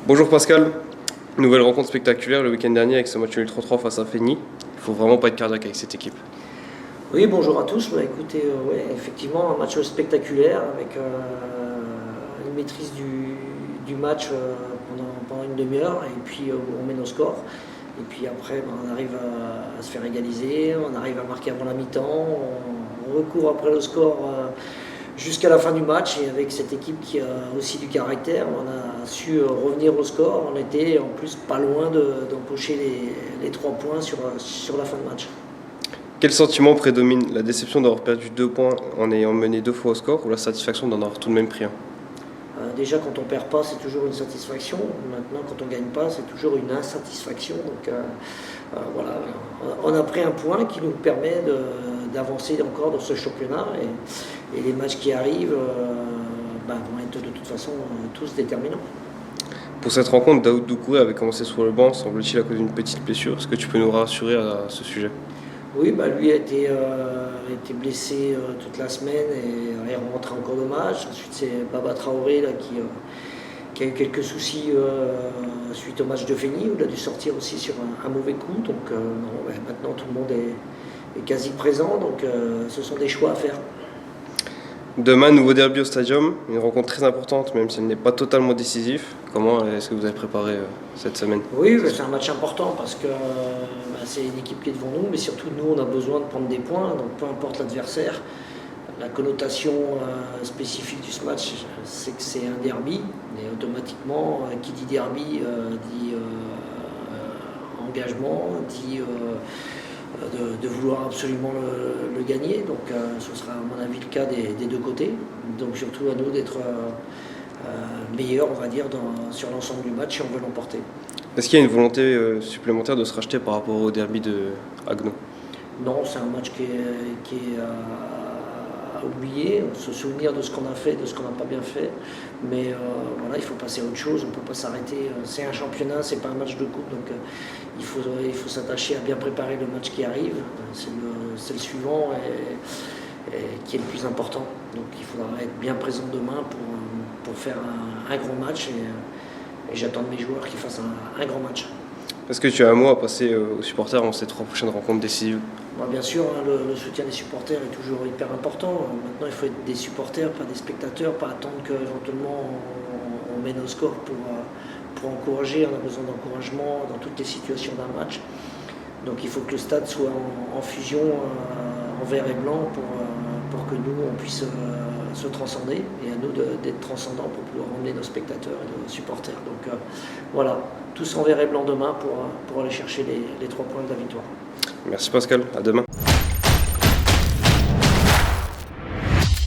Bonjour Pascal, nouvelle rencontre spectaculaire le week-end dernier avec ce match nul 3-3 face à Feigny. Il faut vraiment pas être cardiaque avec cette équipe. Oui, bonjour à tous. Écoutez, ouais, effectivement, un match spectaculaire avec une maîtrise du match pendant une demi-heure et puis on mène au score. Et puis après, on arrive à se faire égaliser, on arrive à marquer avant la mi-temps, on recourt après le score jusqu'à la fin du match. Et avec cette équipe qui a aussi du caractère, on a su revenir au score. On était en plus pas loin d'empocher les 3 points sur la fin de match. Quel sentiment prédomine? La déception d'avoir perdu 2 points en ayant mené 2 fois au score ou la satisfaction d'en avoir tout de même pris un? Déjà, quand on perd pas, c'est toujours une satisfaction. Maintenant, quand on gagne pas, c'est toujours une insatisfaction. Donc voilà, on a pris un point qui nous permet d'avancer encore dans ce championnat. Et les matchs qui arrivent vont être de toute façon tous déterminants. Pour cette rencontre, Daoud Doucouré avait commencé sur le banc, semble-t-il à cause d'une petite blessure. Est-ce que tu peux nous rassurer à ce sujet? Oui, lui a été blessé toute la semaine et est rentré en cours de match. Ensuite, c'est Baba Traoré là, qui a eu quelques soucis suite au match de Feigny, où il a dû sortir aussi sur un mauvais coup. Donc maintenant, tout le monde est quasi présent. Donc ce sont des choix à faire. Demain, nouveau derby au Stadium, une rencontre très importante, même si elle n'est pas totalement décisive. Comment est-ce que vous avez préparé cette semaine? Oui, c'est un match important parce que c'est une équipe qui est devant nous, mais surtout nous, on a besoin de prendre des points, donc peu importe l'adversaire. La connotation spécifique de ce match, c'est que c'est un derby, et automatiquement, qui dit derby dit engagement, dit de vouloir absolument le gagner. Donc ce sera à mon avis le cas des deux côtés. Donc surtout à nous d'être meilleurs, on va dire, sur l'ensemble du match si on veut l'emporter. Est-ce qu'il y a une volonté supplémentaire de se racheter par rapport au derby de Haguenau? Non, c'est un match qui est à oublier, se souvenir de ce qu'on a fait, de ce qu'on n'a pas bien fait. Mais voilà, il faut passer à autre chose, on ne peut pas s'arrêter. C'est un championnat, c'est pas un match de coupe, donc il faut s'attacher à bien préparer le match qui arrive. C'est le suivant et qui est le plus important. Donc il faudra être bien présent demain pour faire un grand match et j'attends de mes joueurs qu'ils fassent un grand match. Est-ce que tu as un mot à passer aux supporters avant ces 3 prochaines rencontres décisives? Bien sûr, le soutien des supporters est toujours hyper important. Maintenant, il faut être des supporters, pas des spectateurs, pas attendre qu'éventuellement on mène au score pour encourager. On a besoin d'encouragement dans toutes les situations d'un match. Donc il faut que le stade soit en fusion en vert et blanc pour que nous, on puisse se transcender et à nous d'être transcendants pour pouvoir emmener nos spectateurs et nos supporters. Donc voilà, tous en vert et blanc demain pour aller chercher les 3 points de la victoire. Merci Pascal, à demain.